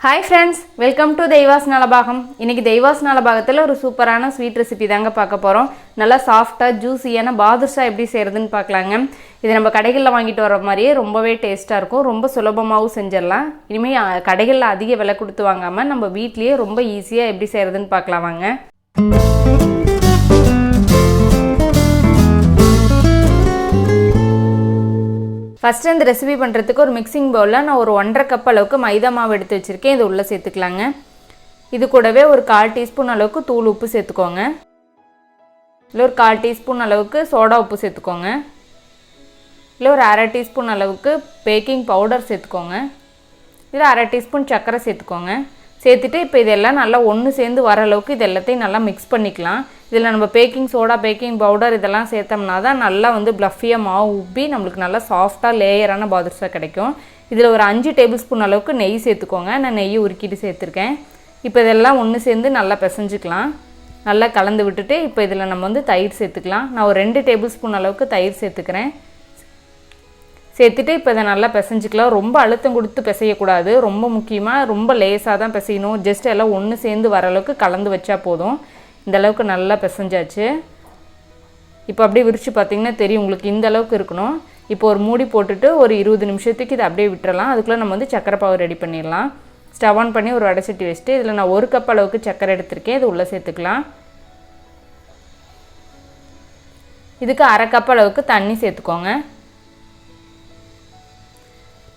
Hi friends, welcome to தெய்வாஸ் Nalabagam. இன்னைக்கு தெய்வாஸ் நலபாகத்துல ஒரு சூப்பரான ஸ்வீட் ரெசிபி தாங்க பார்க்க போறோம். நல்லா சாஃப்ட்டா ஜூஸியான பாதுஷா எப்படி செய்யறதுன்னு பார்க்கலாங்க. இது நம்ம கடைகள்ல வாங்கிட்டு வர மாதிரியே ரொம்பவே டேஸ்டா இருக்கும். ரொம்ப சுலபமாவும் செஞ்சிரலாம். இனிமே கடைகள்ல அதிக விலை கொடுத்து வாங்காம நம்ம வீட்லயே ரொம்ப ஈஸியா எப்படி செய்யறதுன்னு பார்க்கலாம் வாங்க. ஃபஸ்ட்டு இந்த ரெசிபி பண்ணுறதுக்கு ஒரு மிக்சிங் பவுலில் நான் ஒரு 1.5 கப் அளவுக்கு மைதா மாவு எடுத்து வச்சுருக்கேன். இது உள்ளே சேர்த்துக்கலாங்க. இது கூடவே ஒரு 1/4 டீஸ்பூன் அளவுக்கு தூள் உப்பு சேர்த்துக்கோங்க. இல்லை ஒரு 1/4 டீஸ்பூன் அளவுக்கு சோடா உப்பு சேர்த்துக்கோங்க. இல்லை ஒரு 1/2 டீஸ்பூன் அளவுக்கு பேக்கிங் பவுடர் சேர்த்துக்கோங்க. இல்லை 1/2 டீஸ்பூன் சர்க்கரை சேர்த்துக்கோங்க. சேர்த்துட்டு இப்போ இதெல்லாம் நல்லா ஒன்று சேர்ந்து வர அளவுக்கு இது எல்லாத்தையும் நல்லா மிக்ஸ் பண்ணிக்கலாம். இதில் நம்ம பேக்கிங் சோடா, பேக்கிங் பவுடர் இதெல்லாம் சேர்த்தோம்னா தான் நல்லா ப்ளஃபியாக மாவு உப்பி நம்மளுக்கு நல்லா சாஃப்டாக லேயரான பாதுஷா கிடைக்கும். இதில் ஒரு 5 டேபிள் ஸ்பூன் அளவுக்கு நெய் சேர்த்துக்கோங்க. நான் நெய் உருக்கிட்டு சேர்த்துருக்கேன். இப்போ இதெல்லாம் ஒன்று சேர்ந்து நல்லா பிசைஞ்சிக்கலாம். நல்லா கலந்து விட்டுட்டு இப்போ இதில் நம்ம தயிர் சேர்த்துக்கலாம். நான் ஒரு 2 டேபிள் ஸ்பூன் அளவுக்கு தயிர் சேர்த்துக்கிறேன். சேர்த்துட்டு இப்போ இதை நல்லா பிசைஞ்சிக்கலாம். ரொம்ப அழுத்தம் கொடுத்து பிசையக்கூடாது. ரொம்ப முக்கியமாக ரொம்ப லேஸாக தான் பிசையணும். ஜஸ்ட் எல்லாம் ஒன்று சேர்ந்து வர அளவுக்கு கலந்து வச்சா போதும். இந்த அளவுக்கு நல்லா பிசைஞ்சாச்சு. இப்போ அப்படியே விரித்து பார்த்திங்கன்னா தெரியும் உங்களுக்கு இந்த அளவுக்கு இருக்கணும். இப்போ ஒரு மூடி போட்டுட்டு ஒரு 20 நிமிஷத்துக்கு இதை அப்படியே விட்டுறலாம். அதுக்குள்ளே நம்ம சக்கரை பாவு ரெடி பண்ணிடலாம். ஸ்டவ் ஆன் பண்ணி ஒரு வடைசட்டி வச்சுட்டு இதில் நான் 1 கப் அளவுக்கு சக்கரை எடுத்திருக்கேன். இது உள்ளே சேர்த்துக்கலாம். இதுக்கு 1/2 கப் அளவுக்கு தண்ணி சேர்த்துக்கோங்க.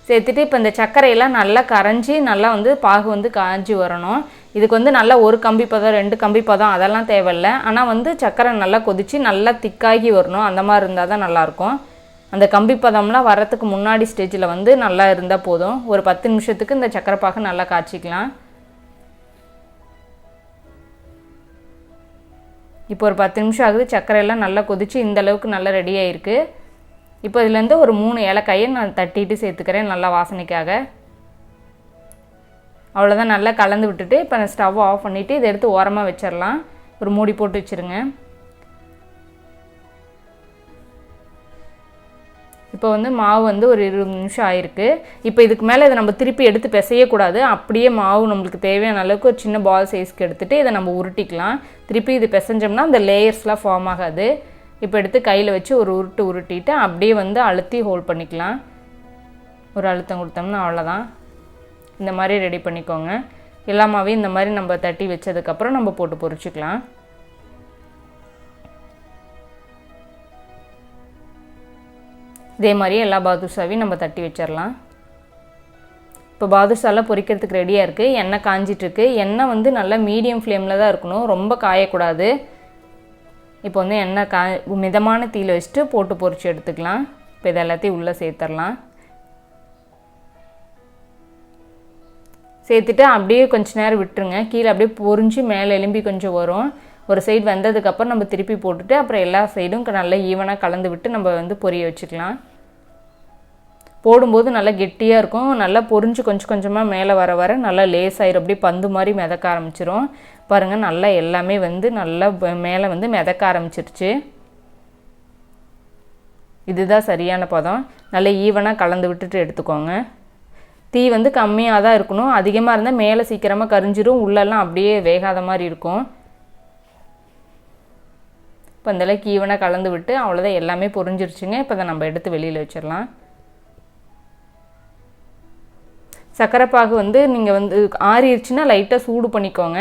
சேர்த்துட்டு இப்போ இந்த சர்க்கரையெல்லாம் நல்லா கரைஞ்சி நல்லா பாகு காய்ஞ்சி வரணும். இதுக்கு நல்லா ஒரு கம்பி பதம் 2 கம்பி பதம் அதெல்லாம் தேவையில்லை. ஆனால் சர்க்கரை நல்லா கொதித்து நல்லா திக்காகி வரணும். அந்த மாதிரி இருந்தால் தான் நல்லாயிருக்கும். அந்த கம்பி பதம்லாம் வரத்துக்கு முன்னாடி ஸ்டேஜில் நல்லா இருந்தால் போதும். ஒரு 10 நிமிஷத்துக்கு இந்த சர்க்கரை பாகு நல்லா காய்ச்சிக்கலாம். இப்போ ஒரு 10 நிமிஷம் ஆகுது. சர்க்கரையெல்லாம் நல்லா கொதித்து இந்த அளவுக்கு நல்லா ரெடி ஆகிருக்கு. இப்போ இதுலேருந்து ஒரு 3 ஏலக்காயை நான் தட்டிட்டு சேர்த்துக்கிறேன் நல்லா வாசனைக்காக. அவ்வளோதான். நல்லா கலந்து விட்டுட்டு இப்போ நான் ஸ்டவ் ஆஃப் பண்ணிவிட்டு இதை எடுத்து ஓரமாக வச்சிடலாம். ஒரு மூடி போட்டு வச்சுருங்க. இப்போ மாவு ஒரு 20 நிமிஷம் ஆயிருக்கு. இப்போ இதுக்கு மேலே இதை நம்ம திருப்பி எடுத்து பிசையக்கூடாது. அப்படியே மாவு நம்மளுக்கு தேவையான அளவுக்கு ஒரு சின்ன பால் சைஸ்க்கு எடுத்துகிட்டு இதை நம்ம உருட்டிக்கலாம். திருப்பி இது பிசைஞ்சோம்னா அந்த லேயர்ஸ்லாம் ஃபார்ம் ஆகாது. இப்போ எடுத்து கையில் வச்சு ஒரு உருட்டிட்டு அப்படியே அழுத்தி ஹோல்ட் பண்ணிக்கலாம். ஒரு அழுத்தம் கொடுத்தோம்னா அவ்வளோதான். இந்த மாதிரி ரெடி பண்ணிக்கோங்க. எல்லாமாவே இந்த மாதிரி நம்ம தட்டி வச்சதுக்கப்புறம் நம்ம போட்டு பொரிச்சிக்கலாம். இதே மாதிரியே எல்லா பாதுஷாவையும் நம்ம தட்டி வச்சிடலாம். இப்போ பாதுஷாலாம் பொரிக்கிறதுக்கு ரெடியாக இருக்குது. எண்ணெய் காஞ்சிட்ருக்கு. எண்ணெய் நல்லா மீடியம் ஃப்ளேமில் தான் இருக்கணும். ரொம்ப காயக்கூடாது. இப்போ எண்ணெய் மிதமான தீயில் வச்சுட்டு போட்டு பொரிச்சு எடுத்துக்கலாம். இப்போ இது எல்லாத்தையும் உள்ளே சேர்த்துடலாம். சேர்த்துட்டு அப்படியே கொஞ்சம் நேரம் விட்டுருங்க. கீழே அப்படியே பொரிஞ்சு மேலே எலும்பி கொஞ்சம் வரும். ஒரு சைடு வந்ததுக்கப்புறம் நம்ம திருப்பி போட்டுட்டு அப்புறம் எல்லா சைடும் நல்லா ஈவனாக கலந்து விட்டு நம்ம பொரிய வச்சுக்கலாம். போடும்போது நல்லா கெட்டியாக இருக்கும். நல்லா பொரிஞ்சு கொஞ்சம் கொஞ்சமாக மேலே வர வர நல்லா லேசாயிரும். அப்படியே பந்து மாதிரி மிதக்க ஆரம்பிச்சிரும். பாருங்கள் நல்லா எல்லாமே நல்லா மேலே மிதக்க ஆரம்பிச்சிருச்சு. இதுதான் சரியான பதம். நல்லா ஈவனாக கலந்து விட்டுட்டு எடுத்துக்கோங்க. தீ கம்மியாக தான் இருக்கணும். அதிகமாக இருந்தால் மேலே சீக்கிரமாக கரிஞ்சிரும். உள்ளெல்லாம் அப்படியே வேகாத மாதிரி இருக்கும். இப்போ இந்தளவுக்கு ஈவனாக கலந்து விட்டு அவ்வளோதான் எல்லாமே பொரிஞ்சிருச்சுங்க. இப்போ அதை நம்ம எடுத்து வெளியில் வச்சிடலாம். சர்க்கரை பாகு நீங்கள் ஆறிடுச்சுன்னா லைட்டாக சூடு பண்ணிக்கோங்க.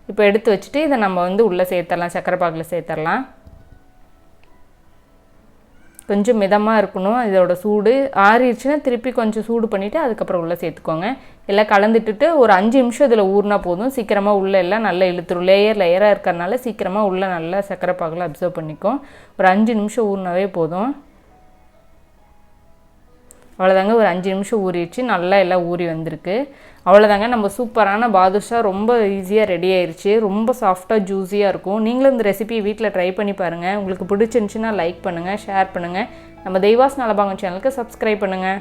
இப்போ எடுத்து வச்சுட்டு இதை நம்ம உள்ளே சேர்த்துடலாம். சர்க்கரை பாகில் சேர்த்துடலாம். கொஞ்சம் மிதமாக இருக்கணும் இதோட சூடு. ஆறிடுச்சுன்னா திருப்பி கொஞ்சம் சூடு பண்ணிவிட்டு அதுக்கப்புறம் உள்ளே சேர்த்துக்கோங்க. எல்லாம் கலந்துட்டுட்டு ஒரு 5 நிமிஷம் இதில் ஊறினா போதும். சீக்கிரமாக உள்ளே எல்லாம் நல்லா இழுத்துரும். லேயராக இருக்கிறனால சீக்கிரமாக உள்ளே நல்லா சர்க்கரை பாகில் அப்சர்வ் பண்ணிக்கும். ஒரு 5 நிமிஷம் ஊறினாவே போதும். அவ்வளோதாங்க. ஒரு 5 நிமிஷம் ஊறிடுச்சு. நல்லா எல்லாம் ஊறி வந்திருக்கு. அவ்வளோதாங்க. நம்ம சூப்பரான பாதுஷா ரொம்ப ஈஸியாக ரெடி ஆயிடுச்சு. ரொம்ப சாஃப்டாக ஜூஸியாக இருக்கும். நீங்களும் இந்த ரெசிபி வீட்டில் ட்ரை பண்ணி பாருங்கள். உங்களுக்கு பிடிச்சிருந்துச்சுன்னா லைக் பண்ணுங்கள், ஷேர் பண்ணுங்கள். நம்ம தெய்வாஸ் நலபாகம் சேனலுக்கு சப்ஸ்கிரைப் பண்ணுங்கள்.